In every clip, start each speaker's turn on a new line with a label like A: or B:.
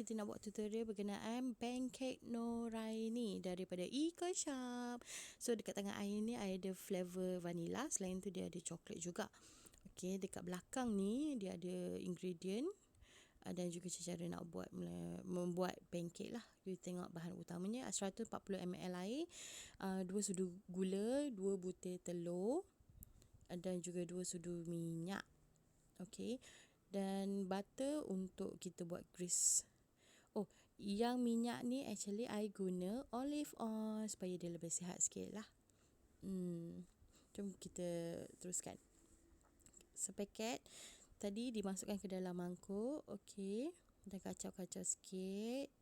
A: kita nak buat tutorial berkenaan pancake Harini daripada Ika Shop. So dekat tangan I ni I ada flavor vanilla, selain tu dia ada coklat juga. Okey, dekat belakang ni dia ada ingredient dan juga cara nak membuat pancake lah. Kita tengok bahan utamanya 140 ml air, 2 sudu gula, 2 butir telur dan juga 2 sudu minyak. Okey, dan butter untuk kita buat grease. Oh, yang minyak ni actually I guna olive oil supaya dia lebih sihat sikit lah. Jom kita teruskan. Sepaket tadi dimasukkan ke dalam mangkuk. Okey, dan kacau-kacau sikit.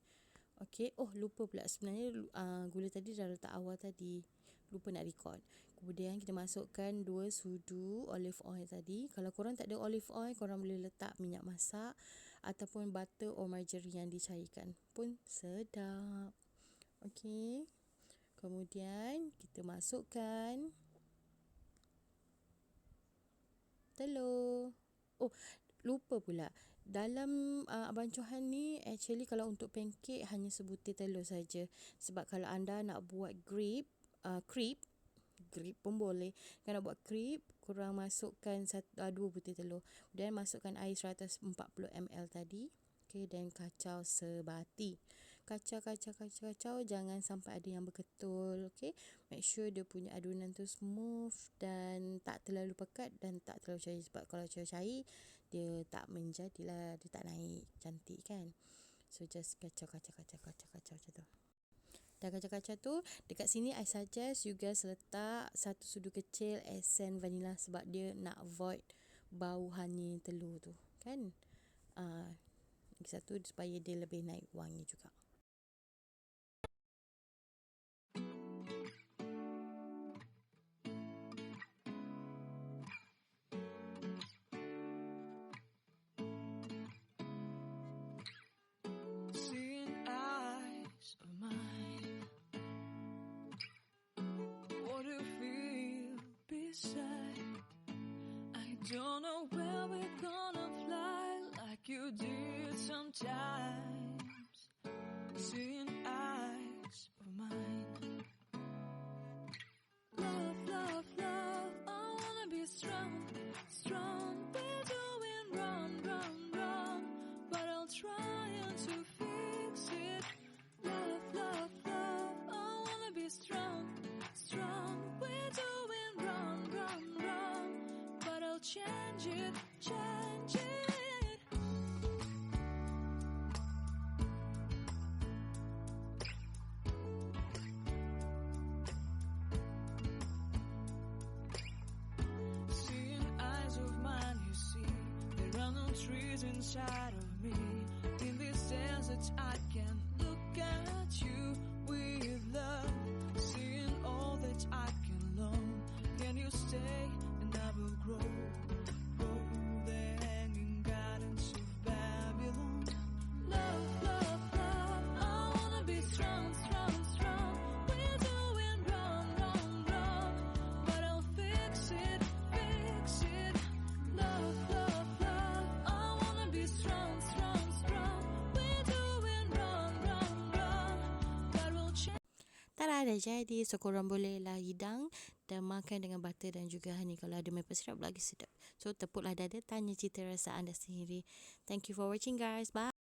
A: Okey, oh lupa pula sebenarnya gula tadi dah letak awal tadi. Lupa nak record. Kemudian kita masukkan 2 sudu olive oil tadi. Kalau korang tak ada olive oil, korang boleh letak minyak masak ataupun butter or margarine yang dicairkan pun sedap. Okey. Kemudian kita masukkan telur. Oh, lupa pula. Dalam Abang Johan ni actually kalau untuk pancake hanya sebutir telur saja. Sebab kalau anda nak buat crepe pun boleh. Kalau nak buat crepe, korang masukkan 2 butir telur. Dan masukkan air 140 ml tadi. Okey, dan kacau sebati. Kacau, jangan sampai ada yang berketul. Okey, make sure dia punya adunan tu smooth dan tak terlalu pekat dan tak terlalu cair. Sebab kalau cair dia tak menjadilah, dia tak naik cantik kan. So just kacau macam tu. Dah kacau-kacau tu, dekat sini I suggest you guys letak 1 sudu kecil esen vanilla sebab dia nak avoid bau honey telur tu kan. Satu supaya dia lebih naik wangi juga.
B: Don't know where we're gonna fly like you did sometimes. Seeing eyes of mine. Love, I wanna be strong. We're doing wrong, but I'll try to fix it. Love, I wanna be strong. We're doing wrong, but I'll change it. Seeing eyes of mine, you see, there are no trees inside of me. In this desert, I can look at you with love. Seeing all that I can learn. Can you stay and I will grow? The hanging gardens of Babylon. Love, I wanna be strong. We're doing wrong, but I'll fix it. Love, I wanna be strong. We're doing wrong, but we'll change.
A: Tada, dah jadi. So korang bolehlah hidang dan makan dengan butter dan juga honey. Kalau ada maple syrup lagi sedap. So tepuklah dada, tanya cita rasa anda sendiri. Thank you for watching guys. Bye.